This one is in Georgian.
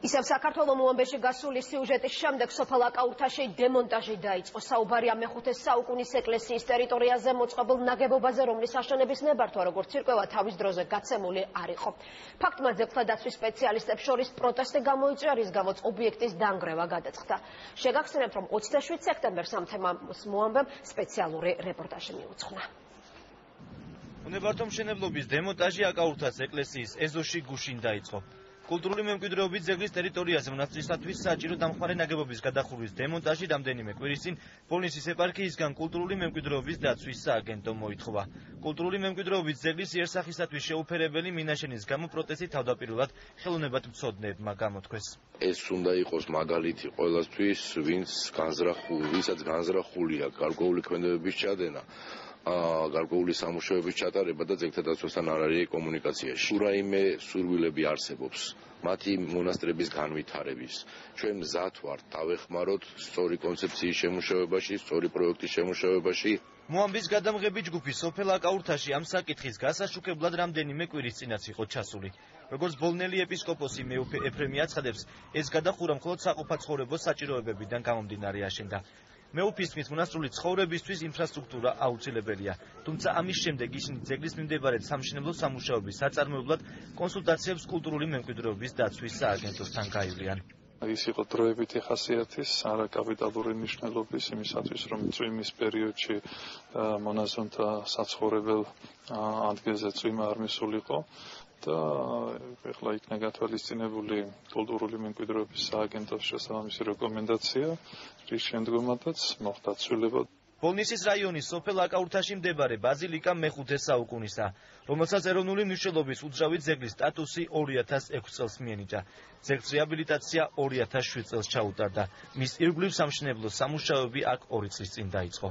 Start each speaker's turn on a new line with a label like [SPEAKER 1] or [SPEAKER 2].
[SPEAKER 1] ისევ საქართველოს მოამბეში გასული სიუჟეტის შემდეგ სოფელ აკაურთაში დემონტაჟი დაიწყო. საუბარია მეხუთე საუკუნის ეკლესიის ტერიტორიაზე მოწყობილ ნაგებობაზე, რომლის აშენების ნებართვა როგორც ცირკვევა თავის დროზე გაცემული არ იყო. ფაქტმა ძეგლთა დაცვის სპეციალისტებს შორის პროტესტი გამოიწვია, რის გამოც ობიექტის დანგრევა გადაწყდა. შეგახსენებთ, რომ 27 სექტემბერს ამ თემას მოამბემ სპეციალური რეპორტაჟი მიუძღვნა.
[SPEAKER 2] უნებართვომშენებლობის დემონტაჟი აკაურთას ეკლესიის ეზოში გუშინ დაიწყო. კულტურული მემკვიდრეობის ძეგლის ტერიტორიაზე მონასტრისათვის საჭირო დამხმარე ნაგებობის გადახურვის დემონტაჟი რამდენიმე კვირის წინ ბოლნისის ეპარქიისგან კულტურული მემკვიდრეობის დაცვის სააგენტომ მოითხოვა. კულტურული მემკვიდრეობის ძეგლის იერსახისათვის შეუფერებელი მინაშენის გამო პროტესტი თავდაპირველად ხელოვნებათმცოდნეებმა გამოთქვეს.
[SPEAKER 3] ეს უნდა იყოს მაგალითი ყველასთვის, ვისაც განზრახულია გარკვეული ქმედებების ჩადენა. გარკვეული სამუშაოების ჩატარება და ძეგლთა დაცვასთან არ არის კომუნიკაციაში. რაიმე სურვილები არსებობს მათი მონასტრების განვითარების. ჩვენ მზად ვართ დავეხმაროთ სწორი კონცეფციის შემუშავებაში, სწორი პროექტის შემუშავებაში.
[SPEAKER 2] მოამბის გადამღები ჯგუფი სოფელ აკაურთაში ამ საკითხის გასაშუქებლად რამდენიმე კვირის წინაც იყო ჩასული. როგორც ბოლნელი ეპისკოპოსი მეუფე ეფრემი აცხადებს, ეს გადახურვა მხოლოდ საყოფაცხოვრებო საჭიროებებიდან გამომდინარე აშენდა. მეუფის თქმით, მონასტრული ცხოვრებისთვის ინფრასტრუქტურა აუცილებელია. თუმცა ამის შემდეგ ისინი ძეგლის მიმდებარე სამშენებლო სამუშაოების საწარმოებლად კონსულტაციებს კულტურული მემკვიდრეობის დაცვის სააგენტოსთან გაივლიან.
[SPEAKER 4] ის იყო დროებითი ხასიათის, არა კაპიტალური მნიშვნელობის იმისათვის, რომ წვიმის პერიოდში მონაზონთა საცხოვრებელ ადგილზე წვიმა არ მისულიყო და ეხლა იქნა გათვალისწინებული კულტურული მემკვიდრეობის სააგენტოს შესაბამისი რეკომენდაცია, რის შემდგომაც მოხდა ცვლილება.
[SPEAKER 2] ბოლნისის რაიონის სოფელ აკაურთაში მდებარე ბაზილიკა მეხუთე საუკუნისაა, რომელსაც ეროვნული მნიშვნელობის უძრავი ძეგლის სტატუსი 2006 წელს მიენიჭა. ძეგლს რეაბილიტაცია 2007 წელს ჩაუტარდა. მის ირგვლივ სამშენებლო სამუშაოები აქ 2 წლის წინ დაიწყო.